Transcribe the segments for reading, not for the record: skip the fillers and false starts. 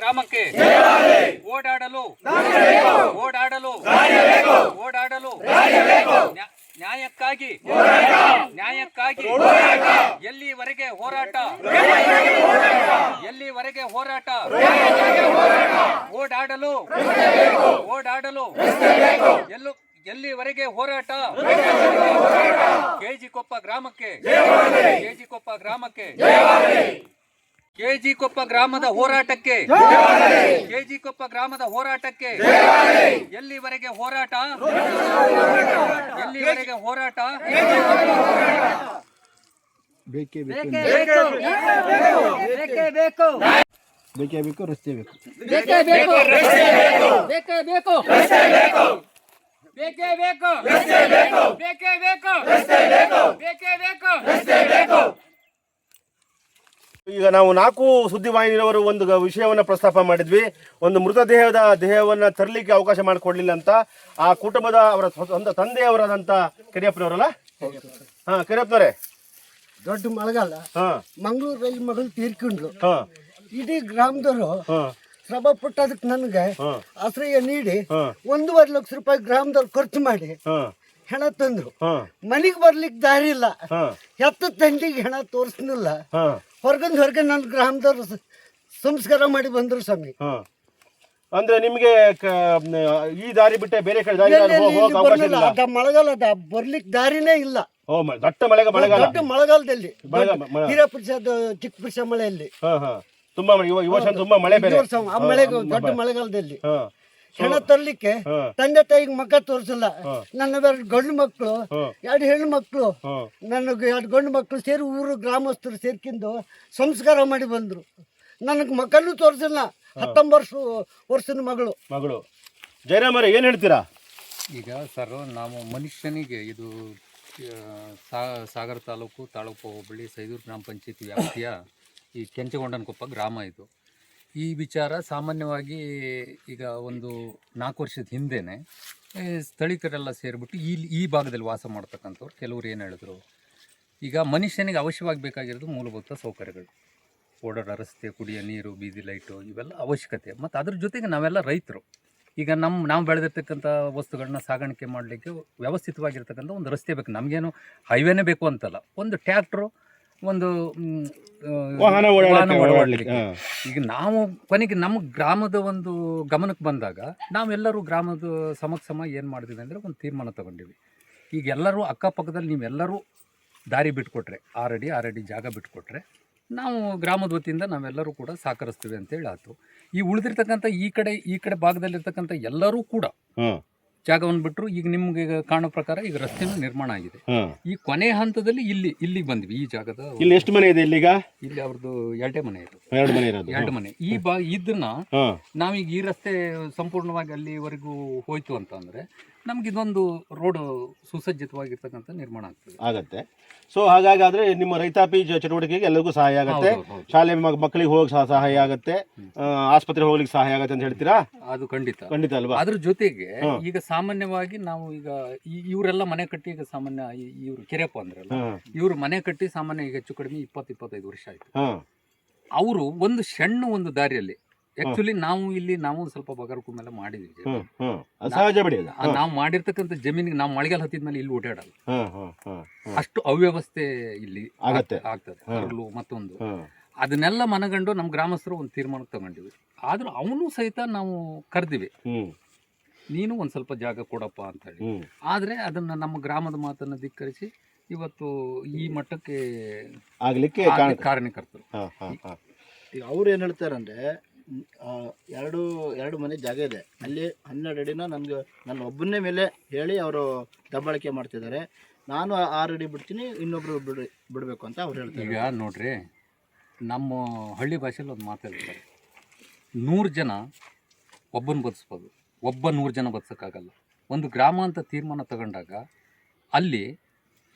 ಗ್ರಾಮಕ್ಕೆ ಓಡಾಡಲು ನ್ಯಾಯಕ್ಕಾಗಿ ಎಲ್ಲಿವರೆಗೆ ಹೋರಾಟ ಓಡಾಡಲು ಎಲ್ಲಿವರೆಗೆ ಹೋರಾಟ ಕೆಜಿಕೊಪ್ಪ ಗ್ರಾಮಕ್ಕೆ ಕೆಜಿಕೊಪ್ಪ ಗ್ರಾಮದ ಹೋರಾಟಕ್ಕೆ ಎಲ್ಲಿವರೆಗೆ ಹೋರಾಟ ಬೇಕೇ ಬೇಕು ರಸ್ತೆ ಬೇಕು. ಈಗ ನಾವು 4 ಸುದ್ದಿವಾಹಿನಿಯವರು ಒಂದು ವಿಷಯವನ್ನು ಪ್ರಸ್ತಾಪ ಮಾಡಿದ್ವಿ. ಒಂದು ದೇಹವನ್ನು ತರಲಿಕ್ಕೆ ಅವಕಾಶ ಮಾಡಿಕೊಡ್ಲಿಲ್ಲ ಅಂತ ಆ ಕುಟುಂಬದ ಅವರ ಸ್ವಂತ ತಂದೆಯವರಾದಂಥ ಕೆರಿಯಪ್ಪನವರಲ್ಲ, ಕೆರಿಯಪ್ಪನವರೇ, ದೊಡ್ಡ ಮಳೆಗಾಲ ಮಂಗಳೂರಲ್ಲಿ ಮಗಳು ತೀರ್ಕೊಂಡ್ಲು. ಇಡೀ ಗ್ರಾಮದವರು ಶ್ರಮ ಪಟ್ಟದಕ್ಕೆ ನನಗೆ ಆಶ್ರಯ ನೀಡಿ 1.5 ಲಕ್ಷ ರೂಪಾಯಿ ಗ್ರಾಮದವ್ರು ಖರ್ಚು ಮಾಡಿ ಹೆಣ ತಂದ್ರು. ಮನೆಗೆ ಬರ್ಲಿಕ್ಕೆ ದಾರಿ ಇಲ್ಲ, ಎತ್ತ ತಂಡಿಗೆ ಹೆಣ ತೋರಿಸ್ನಿಲ್ಲ. ಹೊರಗೆ ನನ್ನ ಗ್ರಾಮದವ್ರು ಸಂಸ್ಕಾರ ಮಾಡಿ ಬಂದ್ರು ಸ್ವಾಮಿ. ಅಂದ್ರೆ ನಿಮ್ಗೆ ಈ ದಾರಿ ಬಿಟ್ಟೆ ಬೇರೆ ಕಡೆ ಮಳೆಗಾಲ ಬರ್ಲಿಕ್ಕೆ ದಾರಿನೇ ಇಲ್ಲ. ದೊಡ್ಡ ಮಳೆಗಾಲದಲ್ಲಿ ಹಿರಪ್ರಸಾದ್ ಚಿಕ್ಕ ಪುರುಷ ಮಳೆಯಲ್ಲಿ ತುಂಬಾ ಮಳೆ ದೊಡ್ಡ ಮಳೆಗಾಲದಲ್ಲಿ ಹೆಣ ತರ್ಲಿಕ್ಕೆ ತಂದೆ ತಾಯಿಗೆ ಮಕ್ಕ ತೋರಿಸಲ್ಲ. ನನ್ನ 2 ಗಂಡು ಮಕ್ಕಳು 2 ಹೆಣ್ಣು ಮಕ್ಕಳು, ನನಗೆ 2 ಗಂಡು ಮಕ್ಕಳು ಸೇರಿ ಊರು ಗ್ರಾಮಸ್ಥರು ಸೇರ್ಕೊಂಡು ಸಂಸ್ಕಾರ ಮಾಡಿ ಬಂದ್ರು. ನನಗೆ ಮಕ್ಕಳನ್ನು ತೋರಿಸಲ್ಲ. 19 ವರ್ಷದ ಮಗಳು. ಜಯರಾಮರೇ, ಏನ್ ಹೇಳ್ತೀರಾ? ಈಗ ಸರ್, ನಾವು ಮನುಷ್ಯನಿಗೆ ಇದು ಸಾಗರ ತಾಲೂಕು ಹೋಬಳಿ ಸೈದೂರು ಗ್ರಾಮ ಪಂಚಾಯತಿ ವ್ಯಾಪ್ತಿಯ ಈ ಕೆಂಚಗೊಂಡನಕೊಪ್ಪ ಗ್ರಾಮ ಇದು. ಈ ವಿಚಾರ ಸಾಮಾನ್ಯವಾಗಿ ಈಗ ಒಂದು 4 ವರ್ಷದ ಹಿಂದೆನೇ ಸ್ಥಳೀಕರೆಲ್ಲ ಸೇರಿಬಿಟ್ಟು ಈ ಭಾಗದಲ್ಲಿ ವಾಸ ಮಾಡ್ತಕ್ಕಂಥವ್ರು ಕೆಲವರು ಏನು ಹೇಳಿದ್ರು, ಈಗ ಮನುಷ್ಯನಿಗೆ ಅವಶ್ಯವಾಗಿ ಬೇಕಾಗಿರೋದು ಮೂಲಭೂತ ಸೌಕರ್ಯಗಳು, ಓಡಾಡೋ ರಸ್ತೆ, ಕುಡಿಯೋ ನೀರು, ಬೀದಿ ಲೈಟು, ಇವೆಲ್ಲ ಅವಶ್ಯಕತೆ. ಮತ್ತು ಅದ್ರ ಜೊತೆಗೆ ನಾವೆಲ್ಲ ರೈತರು. ಈಗ ನಾವು ಬೆಳೆದಿರ್ತಕ್ಕಂಥ ವಸ್ತುಗಳನ್ನ ಸಾಗಾಣಿಕೆ ಮಾಡಲಿಕ್ಕೆ ವ್ಯವಸ್ಥಿತವಾಗಿರ್ತಕ್ಕಂಥ ಒಂದು ರಸ್ತೆ ಬೇಕು. ನಮಗೇನು ಹೈವೇನೇ ಬೇಕು ಅಂತಲ್ಲ, ಒಂದು ಟ್ಯಾಕ್ಟ್ರು, ಒಂದು ವಾಹನ ಓಡಾಡಲಿಕ್ಕೆ. ಈಗ ನಾವು ಕೊನೆಗೆ ನಮ್ಮ ಗ್ರಾಮದ ಒಂದು ಗಮನಕ್ಕೆ ಬಂದಾಗ ನಾವೆಲ್ಲರೂ ಗ್ರಾಮದ ಸಮ ಏನು ಮಾಡಿದ್ವಿ ಅಂದರೆ ಒಂದು ತೀರ್ಮಾನ ತಗೊಂಡಿವಿ. ಈಗ ಎಲ್ಲರೂ ಅಕ್ಕಪಕ್ಕದಲ್ಲಿ ನೀವೆಲ್ಲರೂ ದಾರಿ ಬಿಟ್ಕೊಟ್ರೆ, 6 ಅಡಿ ಜಾಗ ಬಿಟ್ಕೊಟ್ರೆ ನಾವು ಗ್ರಾಮದ ವತಿಯಿಂದ ನಾವೆಲ್ಲರೂ ಕೂಡ ಸಹಕರಿಸ್ತೀವಿ ಅಂತೇಳಿ ಆಯ್ತು. ಈ ಉಳಿದಿರ್ತಕ್ಕಂಥ ಈ ಕಡೆ ಭಾಗದಲ್ಲಿರ್ತಕ್ಕಂಥ ಎಲ್ಲರೂ ಕೂಡ ಜಾಗವನ್ನು ಬಿಟ್ಟರು. ಈಗ ನಿಮ್ಗೆ ಕಾಣೋ ಪ್ರಕಾರ ಈಗ ರಸ್ತೆನೂ ನಿರ್ಮಾಣ ಆಗಿದೆ. ಈ ಕೊನೆ ಹಂತದಲ್ಲಿ ಇಲ್ಲಿ ಬಂದ್ವಿ. ಈ ಜಾಗದ ಇಲ್ಲಿ ಎಷ್ಟು ಮನೆ ಇದೆ? ಇಲ್ಲಿ ಅವ್ರದ್ದು 2 ಮನೆ ಇದೆ. 2 ಮನೆ. ಇದನ್ನ ನಾವೀಗ ಈ ರಸ್ತೆ ಸಂಪೂರ್ಣವಾಗಿ ಅಲ್ಲಿವರೆಗೂ ಹೋಯ್ತು ಅಂತಂದ್ರೆ ನಮ್ಗೆ ಇದೊಂದು ರೋಡ್ ಸುಸಜ್ಜಿತವಾಗಿರ್ತಕ್ಕಂಥ ನಿರ್ಮಾಣ ಆಗತ್ತೆ. ಸೊ ಹಾಗಾದ್ರೆ ನಿಮ್ಮ ರೈತಾಪಿ ಚಟುವಟಿಕೆಗೆ ಎಲ್ಲರಿಗೂ ಸಹಾಯ ಆಗುತ್ತೆ. ಶಾಲೆ ಮಕ್ಕಳಿಗೆ ಹೋಗಕ್ಕೆ ಸಹಾಯ ಆಗುತ್ತೆ, ಆಸ್ಪತ್ರೆ ಹೋಗ್ಲಿಕ್ಕೆ ಸಹಾಯ ಆಗುತ್ತೆ ಅಂತ ಹೇಳ್ತೀರಾ? ಅದು ಖಂಡಿತ ಅಲ್ವಾ? ಅದ್ರ ಜೊತೆಗೆ ಈಗ ಸಾಮಾನ್ಯವಾಗಿ ನಾವು ಈಗ ಇವರೆಲ್ಲ ಮನೆ ಕಟ್ಟಿ, ಈಗ ಸಾಮಾನ್ಯ ಇವ್ರು ಕೆರೆಪ್ಪ ಅಂದ್ರಲ್ಲ, ಇವ್ರು ಮನೆ ಕಟ್ಟಿ ಸಾಮಾನ್ಯ ಈಗ ಹೆಚ್ಚು ಕಡಿಮೆ 20-25 ವರ್ಷ ಆಯ್ತು. ಅವರು ಒಂದು ದಾರಿಯಲ್ಲಿ ಆಕ್ಚುಲಿ ನಾವು ಸ್ವಲ್ಪ ಬಗರ್ಕು ಮೇಲೆ ಮಾಡಿದ್ವಿ. ನಾವು ಮಾಡಿರ್ತಕ್ಕಂಥ ಜಮೀನಿಗೆ ನಾವು ಮಳೆಗಾಲ ಹತ್ತಿದ್ಮೇಲೆ ಇಲ್ಲಿ ಓಡಾಡಲ್ಲ, ಅಷ್ಟು ಅವ್ಯವಸ್ಥೆ ಇಲ್ಲಿ ಆಗ್ತದೆ. ಮತ್ತೊಂದು ಅದನ್ನೆಲ್ಲ ಮನಗಂಡು ನಮ್ಮ ಗ್ರಾಮಸ್ಥರು ಒಂದು ತೀರ್ಮಾನ ತಗೊಂಡಿವಿ. ಆದ್ರೂ ಅವನು ಸಹಿತ ನಾವು ಕರೆದಿವಿ, ನೀನು ಒಂದ್ ಸ್ವಲ್ಪ ಜಾಗ ಕೊಡಪ್ಪ ಅಂತ ಹೇಳಿ. ಆದ್ರೆ ಅದನ್ನ ನಮ್ಮ ಗ್ರಾಮದ ಮಾತನ್ನ ಧಿಕ್ಕರಿಸಿ ಇವತ್ತು ಈ ಮಟ್ಟಕ್ಕೆ ಆಗ್ಲಿಕ್ಕೆ ಕಾರಣಕರ್ತರು. ಅವ್ರು ಏನ್ ಹೇಳ್ತಾರಂದ್ರೆ, 2 ಮನೆ ಜಾಗ ಇದೆ, ಅಲ್ಲಿ 12 ಅಡಿನ ನನಗೆ ನನ್ನ ಒಬ್ಬನೇ ಮೇಲೆ ಹೇಳಿ ಅವರು ದಬ್ಬಾಳಿಕೆ ಮಾಡ್ತಿದ್ದಾರೆ. ನಾನು 6 ಅಡಿ ಬಿಡ್ತೀನಿ, ಇನ್ನೊಬ್ರು ಬಿಡಬೇಕು ಅಂತ ಅವ್ರು ಹೇಳ್ತಾರೆ. ಈಗ ನೋಡ್ರಿ, ನಮ್ಮ ಹಳ್ಳಿ ಭಾಷೆಯಲ್ಲಿ ಒಂದು ಮಾತು ಹೇಳ್ತಾರೆ, 100 ಜನ ಒಬ್ಬನ ಬದುಸ್ಬೋದು, ಒಬ್ಬ 100 ಜನ ಬದುಸೋಕ್ಕಾಗಲ್ಲ. ಒಂದು ಗ್ರಾಮ ಅಂತ ತೀರ್ಮಾನ ತಗೊಂಡಾಗ ಅಲ್ಲಿ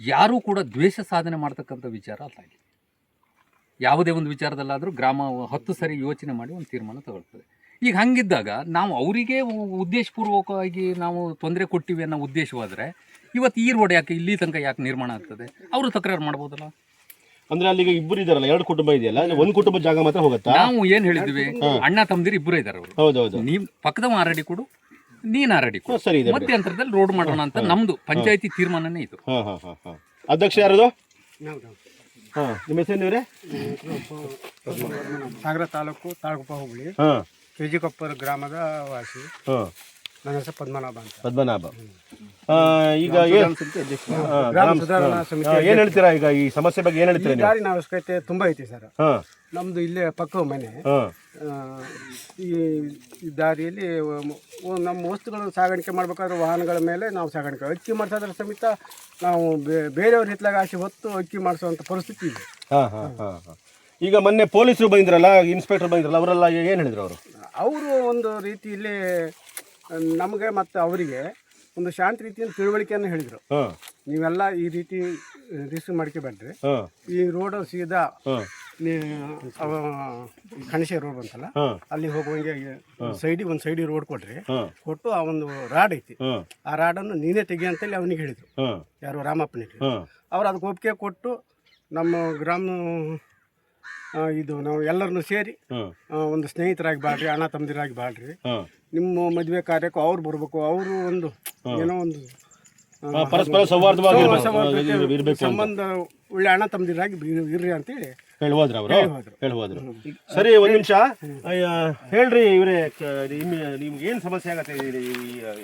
ಯಾರೂ ಕೂಡ ದ್ವೇಷ ಸಾಧನೆ ಮಾಡ್ತಕ್ಕಂಥ ವಿಚಾರ ಅಲ್ಲ. ಯಾವುದೇ ಒಂದು ವಿಚಾರದಲ್ಲಾದರೂ ಗ್ರಾಮ 10 ಸರಿ ಯೋಚನೆ ಮಾಡಿ ಒಂದು ತೀರ್ಮಾನ ತಗೊಳ್ತದೆ. ಈಗ ಹಂಗಿದ್ದಾಗ ನಾವು ಅವರಿಗೆ ಉದ್ದೇಶಪೂರ್ವಕವಾಗಿ ನಾವು ತೊಂದರೆ ಕೊಟ್ಟಿವಿ ಅನ್ನೋ ಉದ್ದೇಶವಾದರೆ ಇವತ್ತು ಈ ರೋಡ್ ಯಾಕೆ ಇಲ್ಲಿ ತನಕ ಯಾಕೆ ನಿರ್ಮಾಣ ಆಗ್ತದೆ? ಅವರು ತಕರಾರು ಮಾಡ್ಬೋದಲ್ಲ. ಅಂದ್ರೆ ಅಲ್ಲಿಗೆ ಇಬ್ಬರು ಇದಾರಲ್ಲ, 2 ಕುಟುಂಬ ಇದೆಯಲ್ಲ, ಅಲ್ಲಿ ಒಂದು ಕುಟುಂಬ ಜಾಗ ಮಾತ್ರ ಹೋಗುತ್ತಾ? ನಾವು ಏನ್ ಹೇಳಿದ್ವಿ, ಅಣ್ಣ ತಮ್ಮದಿರು ಇಬ್ಬರು ಇದಾರೆ ಅವರು. ಹೌದೌದು. ನೀವ್ ಪಕ್ಕದ ಆರಡಿ ಕೊಡು, ನೀನ್ ಆರಡಿ ಕೊಡು, ಸರಿ ಇದೆ. ಮಧ್ಯಂತರದಲ್ಲಿ ರೋಡ್ ಮಾಡೋಣ ಅಂತ ನಮ್ದು ಪಂಚಾಯತಿ ತೀರ್ಮಾನನೇ ಇದು. ಅಧ್ಯಕ್ಷ ಯಾರದು? ನಿಮ್ಮ ಹೆಸರು? ಸಾಗರ ತಾಲೂಕು ತಾಳಗುಪ್ಪ ಹೋಬಳಿ ಕೆಜಿಕೊಪ್ಪರ ಗ್ರಾಮದ ವಾಸಿ. ನನ್ನ ಹೆಸರು ಪದ್ಮನಾಭ ಅಂತ. ಪದ್ಮನಾಭ. ಈಗ ಏನ್ ಹೇಳ್ತೀರಾ ಈಗ ಈ ಸಮಸ್ಯೆ ಬಗ್ಗೆ? ಏನ್ ಹೇಳ್ತೀರಾ? ದಾರಿನ ಅವಶ್ಯಕತೆ ತುಂಬಾ ಐತಿ ಸರ್. ನಮ್ದು ಇಲ್ಲೇ ಪಕ್ಕ ಮನೆ. ಈ ದಾರಿಯಲ್ಲಿ ನಮ್ಮ ವಸ್ತುಗಳನ್ನು ಸಾಗಾಣಿಕೆ ಮಾಡ್ಬೇಕಾದ್ರೆ ವಾಹನಗಳ ಮೇಲೆ ನಾವು ಸಾಗಾಣಿಕೆ ಅಕ್ಕಿ ಮಾಡಿಸೋದ್ರ ಸಮೇತ ನಾವು ಬೇರೆಯವ್ರ ಹಿತ್ಲಾಗ ಆಸೆ ಹೊತ್ತು ಅಕ್ಕಿ ಮಾಡಿಸುವಂತ ಪರಿಸ್ಥಿತಿ ಇದೆ. ಈಗ ಮೊನ್ನೆ ಪೊಲೀಸರು ಬಂದಿದ್ರಲ್ಲ, ಇನ್ಸ್ಪೆಕ್ಟರ್ ಬಂದಿದ್ರಲ್ಲ, ಅವರೆಲ್ಲ ಏನ್ ಹೇಳಿದ್ರು? ಅವರು ಒಂದು ರೀತಿಯಲ್ಲಿ ನಮಗೆ ಮತ್ತು ಅವರಿಗೆ ಒಂದು ಶಾಂತ ರೀತಿಯಲ್ಲಿ ತಿಳುವಳಿಕೆಯನ್ನು ಹೇಳಿದರು. ನೀವೆಲ್ಲ ಈ ರೀತಿ ರಿಸ್ಕ್ ಮಾಡ್ಕೊಬೇಡ್ರಿ, ಈ ರೋಡ್ ಸೀದಾ ಕಣಶೆ ರೋಡ್ ಅಂತಲ್ಲ, ಅಲ್ಲಿ ಹೋಗುವಂಗೆ ಒಂದು ಸೈಡಿ ರೋಡ್ ಕೊಟ್ರಿ, ಕೊಟ್ಟು ಆ ಒಂದು ರಾಡ್ ಐತಿ, ಆ ರಾಡನ್ನು ನೀನೇ ತೆಗಿ ಅಂತೇಳಿ ಅವನಿಗೆ ಹೇಳಿದ್ರು. ಯಾರು? ರಾಮಪ್ಪನಿಗೆ. ಅವ್ರು ಅದಕ್ಕೆ ಒಪ್ಪಿಗೆ ಕೊಟ್ಟು ನಮ್ಮ ಗ್ರಾಮ ಇದು ನಾವು ಎಲ್ಲರನ್ನು ಸೇರಿ ಒಂದು ಸ್ನೇಹಿತರಾಗಿ ಬಾಳ್ರಿ, ಅಣ್ಣ ತಮ್ಮದಿರಾಗಿ ಬಾಳ್ರಿ, ನಿಮ್ಮ ಮದುವೆ ಕಾರ್ಯಕ್ಕೂ ಅವ್ರು ಬರ್ಬೇಕು, ಅವರು ಒಂದು ಏನೋ ಒಂದು ಪರಸ್ಪರ ಸೌಹಾರ್ದವಾಗಿ ಸಂಬಂಧ ಒಳ್ಳೆ ಅಣ್ಣ ತಮ್ಮದಿರಾಗಿ ಇರ್ರಿ ಅಂತೇಳಿ ಹೇಳ್ಬೋದ್ರ ಅವರು? ಹೇಳ್ಬೋದ್ರು. ಸರಿ, ಒಂದ್ ನಿಮಿಷ ಹೇಳ್ರಿ ಇವ್ರೆ, ನಿಮ್ಗೆ ಏನ್ ಸಮಸ್ಯೆ ಆಗತ್ತೆ ಈ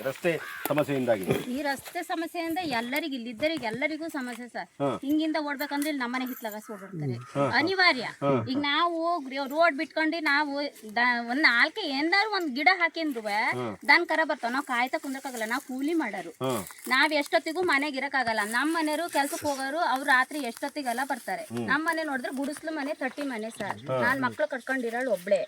ರಸ್ತೆ ಸಮಸ್ಯೆಯಿಂದಾಗಿ? ಈ ರಸ್ತೆ ಸಮಸ್ಯೆಯಿಂದ ಎಲ್ಲರಿಗೂ ಇಲ್ಲಿದ್ದರಿಗೆ ಎಲ್ಲರಿಗೂ ಸಮಸ್ಯೆ ಸರ್. ಹಿಂಗಿಂದ ಓಡ್ಬೇಕಂದ್ರೆ ಇಲ್ಲಿ ನಮ್ಮನೆ ಹಿತ್ಲಾಗ ಓಡ್ಬಿಡ್ತಾರೆ, ಅನಿವಾರ್ಯ. ಈಗ ನಾವು ರೋಡ್ ಬಿಟ್ಕೊಂಡು ನಾವು ಒಂದ್ 4 ಏನಾರು ಒಂದ್ ಗಿಡ ಹಾಕಿಂದ್ರು ದನ್ ಕರ ಬರ್ತಾವ, ನಾವು ಕಾಯ್ತಾ ಕುಂದ್ರಕ್ಕಾಗಲ್ಲ, ನಾವು ಕೂಲಿ ಮಾಡೋರು, ನಾವ್ ಎಷ್ಟೊತ್ತಿಗೂ ಮನೆಗೆ ಇರಕ್ಕಾಗಲ್ಲ. ನಮ್ಮ ಮನೆಯವರು ಕೆಲ್ಸಕ್ಕೆ ಹೋಗೋರು, ಅವ್ರು ರಾತ್ರಿ ಎಷ್ಟೊತ್ತಿಗೆಲ್ಲ ಬರ್ತಾರೆ. ನಮ್ಮ ಮನೆ ನೋಡಿದ್ರೆ ಗುಡಿಸ್ಲು ಮನೆ 30 ಮನೆ ಸರ್. ನಾನ್ ಮಕ್ಳು ಕಟ್ಕೊಂಡಿರಳು ಒಬ್ಳೆ.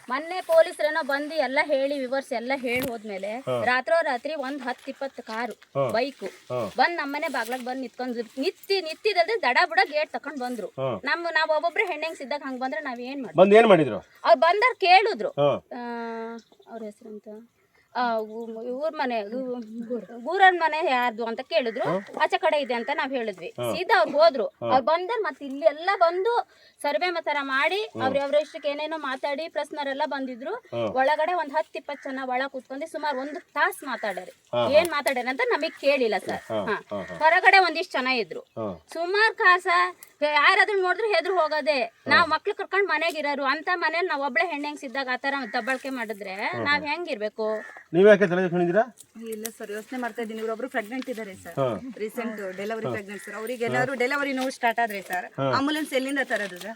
ಮೊನ್ನೆ ಪೊಲೀಸರೇನೋ ಬಂದು ಎಲ್ಲ ಹೇಳಿ ವಿವರ್ಸ್ ಎಲ್ಲ ಹೇಳಿ ಹೋದ್ಮೇಲೆ ರಾತ್ರಿ ಒಂದ್ 10-20 ಕಾರು ಬೈಕು ಬಂದ್ ನಮ್ಮನೆ ಬಾಗ್ಲಾಗ ಬಂದ್ ನಿತ್ತಿದಲ್ದೆ ದಡ ಬುಡ ಗೇಟ್ ತಕೊಂಡ್ ಬಂದ್ರು. ನಾವ್ ಒಬ್ಬೊಬ್ರೆ ಹೆಣ್ಣೆಂಗ್ ಸಿದ್ದಾಗ ಹಂಗ್ ಬಂದ್ರೆ ನಾವ್ ಏನ್ ಮಾಡಿದ್ರು? ಅವ್ರು ಬಂದಾರ ಕೇಳಿದ್ರು, ಅವ್ರ ಹೆಸರಂತ ಊರನ್ ಮನೆ ಯಾರ್ದು ಅಂತ ಕೇಳಿದ್ರು, ಆಚೆ ಕಡೆ ಇದೆ ಅಂತ ನಾವ್ ಹೇಳಿದ್ವಿ. ಸೀದಾ ಅವ್ರು ಹೋದ್ರು. ಅವ್ರು ಬಂದ ಮತ್ತೆ ಇಲ್ಲಿ ಎಲ್ಲ ಬಂದು ಸರ್ವೆ ತರ ಮಾಡಿ ಅವ್ರಷ್ಟಕ್ಕೆ ಏನೇನೋ ಮಾತಾಡಿ ಪ್ರಶ್ನರೆಲ್ಲ ಬಂದಿದ್ರು. ಒಳಗಡೆ ಒಂದ್ 10-20 ಜನ ಒಳ ಕೂತ್ಕೊಂಡು ಸುಮಾರು 1 ತಾಸು ಮಾತಾಡ್ಯಾರ. ಏನ್ ಮಾತಾಡ್ಯಾರ ಅಂತ ನಮಗ್ ಕೇಳಿಲ್ಲ ಸರ್. ಹೊರಗಡೆ ಒಂದಿಷ್ಟು ಜನ ಇದ್ರು. ಸುಮಾರು ಕಾಸ ಯಾರಾದ್ರೂ ನೋಡಿದ್ರು ಹೆದ್ರು ಹೋಗೋದೆ. ನಾವ್ ಮಕ್ಳು ಕರ್ಕೊಂಡ್ ಮನೆಗಿರೋರು ಅಂತ ಮನೇಲಿ ನಾವ್ ಒಬ್ಳೆ ಹೆಣ್ಣೆಂಗ್ ಸಿದ್ದಾಗ ಆತರ ದಬ್ಬಾಳಿಕೆ ಮಾಡಿದ್ರೆ ನಾವ್ ಹೆಂಗಿರ್ಬೇಕು? ನೀವ್ಯಾಕೆ ತಲೆ ಕೆಡ್ಸ್ಕೊಂಡಿದ್ದೀರಾ? ಇಲ್ಲ ಸರ್, ಯೋಚನೆ ಮಾಡ್ತಾ ಇದ್ದೀನಿ. ಇವ್ರೊಬ್ರು ಪ್ರೆಗ್ನೆಂಟ್ ಇದಾರೆ sir, recent delivery pregnant sir. ಅವ್ರಿಗೆ ಏನಾದ್ರು ಡೆಲಿವರಿ ನೋವು ಸ್ಟಾರ್ಟ್ ಆದ್ರೆ ಸರ್, ಆಂಬುಲೆನ್ಸ್ ಎಲ್ಲಿಂದ ತರೋದು ಸರ್?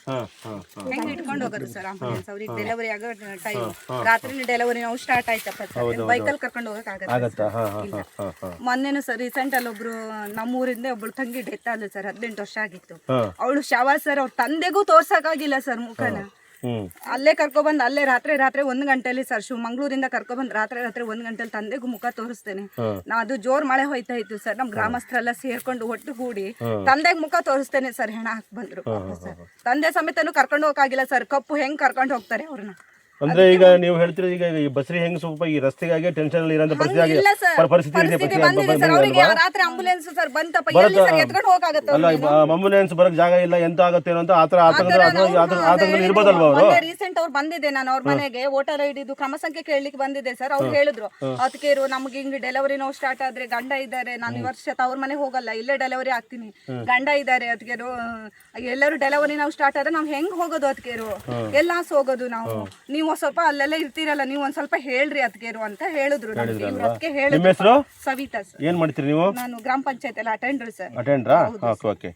ಹೆಂಗ್ ಇಟ್ಕೊಂಡು ಹೋಗೋದು ಸರ್ ಆಂಬುಲೆನ್ಸ್? ಅವ್ರಿಗೆ ಡೆಲಿವರಿ ಆಗೋ ಟೈಮ್ ರಾತ್ರಿ ಡೆಲಿವರಿ ನೋವು ಸ್ಟಾರ್ಟ್ ಆಯ್ತಪ್ಪ ಸರ್, ಬೈಕಲ್ ಕರ್ಕೊಂಡು ಹೋಗಕ್ ಆಗತ್ತೆ. ಮೊನ್ನೆನು ಸರ್ ರೀಸೆಂಟ್ ಅಲ್ಲಿ ಒಬ್ರು ನಮ್ಮೂರಿಂದ ಒಬ್ಳು ತಂಗಿ ಡೆತ್ ಆದ್ಲು ಸರ್, 18 ವರ್ಷ ಆಗಿತ್ತು. ಅವಳು ಶವ ಸರ್, ಅವ್ರ ತಂದೆಗೂ ತೋರ್ಸಕ್ಕಾಗಿಲ್ಲ ಸರ್ ಮುಖನ. ಅಲ್ಲೇ ಕರ್ಕೊಬಂದ್ ಅಲ್ಲೇ ರಾತ್ರಿ 1 ಗಂಟೆಲಿ ಸರ್, ಮಂಗಳೂರಿಂದ ಕರ್ಕೊಬಂದ್ ರಾತ್ರಿ 1 ಗಂಟೆಲಿ ತಂದೆಗೂ ಮುಖ ತೋರಿಸ್ತೇನೆ. ನಾ ಅದು ಜೋರ್ ಮಳೆ ಹೋಯ್ತಾ ಇತ್ತು ಸರ್, ನಮ್ ಗ್ರಾಮಸ್ಥರೆಲ್ಲ ಸೇರ್ಕೊಂಡು ಒಟ್ಟುಗೂಡಿ ತಂದೆಗ್ ಮುಖ ತೋರಿಸ್ತೇನೆ ಸರ್. ಹೆಣ ಹಾಕ್ ಬಂದ್ರು ಸರ್, ತಂದೆ ಸಮೇತನು ಕರ್ಕೊಂಡು ಹೋಗಕ್ಕಾಗಿಲ್ಲ ಸರ್. ಕಪ್ಪು ಹೆಂಗ್ ಕರ್ಕೊಂಡು ಹೋಗ್ತಾರೆ ಅವ್ರನ್ನ? ಅಂದ್ರೆ ಈಗ ನೀವು ಹೇಳ್ತೀರ, ಈಗ ಈ ಬಸ್ರಿ ಹೆಂಗ್ ಸ್ವಲ್ಪ ಈ ರಸ್ತೆಗಾಗಿ ಟೆನ್ಷನ್ ಅಲ್ಲಿ ಇರೋ ಪರಿಸ್ಥಿತಿ ರಾತ್ರಿ ಆಂಬುಲೆನ್ಸ್ ಸರ್ ಬಂತಪ್ಪ, ಎತ್ಕೊಂಡು ಹೋಗಕ್ಕಾಗತ್ತೆ? ಅಲ್ಲ, ಆಂಬುಲೆನ್ಸ್ ಬರಕ್ ಜಾಗ ಇಲ್ಲ, ಎಂತ ಆಗತ್ತೆ ಅಂತ ಆತರ ಆತಂಕದಲ್ಲಿ ಇರ್ಬೋದಲ್ವಾ ಅವರು? ರೀಸೆಂಟ್ ಅವ್ರು ಬಂದಿದೆ, ನಾನು ಅವ್ರ ಮನೆಗೆ ವೋಟರ್ ಐಡಿ ಕ್ರಮ ಸಂಖ್ಯೆ ಕೇಳಲಿಕ್ಕೆ ಬಂದಿದೆ ಸರ್. ಅವ್ರು ಹೇಳಿದ್ರು, ಅದಕ್ಕೆ ನಮ್ಗೆ ಹಿಂಗ್ ಡೆಲಿವರಿ ನೋವು ಸ್ಟಾರ್ಟ್ ಆದ್ರೆ ಗಂಡ ಇದ್ದಾರೆ, ನಾನು ಈ ವರ್ಷ ಅವ್ರ ಮನೆಗೆ ಹೋಗಲ್ಲ, ಇಲ್ಲೇ ಡೆಲಿವರಿ ಆಗ್ತೀನಿ, ಗಂಡ ಇದ್ದಾರೆ, ಅದಕ್ಕೆ ಎಲ್ಲರೂ ಡೆಲಿವರಿ ನಾವು ಸ್ಟಾರ್ಟ್ ಆದ್ರೆ ನಾವ್ ಹೆಂಗ್ ಹೋಗೋದು? ಅದಕ್ಕೆ ಎಲ್ಲ ಹೋಗೋದು ನಾವು. ನೀವು ಸ್ವಲ್ಪ ಅಲ್ಲೆಲ್ಲ ಇರ್ತೀರಲ್ಲ, ನೀವು ಒಂದ್ ಸ್ವಲ್ಪ ಹೇಳ್ರಿ ಅದಕ್ಕೇರು ಅಂತ ಹೇಳಿದ್ರು. ಅದಕ್ಕೆ ಹೇಳಿದ್ರು. ಸವಿತಾ ಸರ್. ಏನ್ ಮಾಡ್ತೀರಿ ನೀವು? ನಾನು ಗ್ರಾಮ ಪಂಚಾಯತ್ ಎಲ್ಲ ಅಟೆಂಡರ್ ಸರ್. ಅಟೆಂಡ್ರಾ? ಓಕೆ.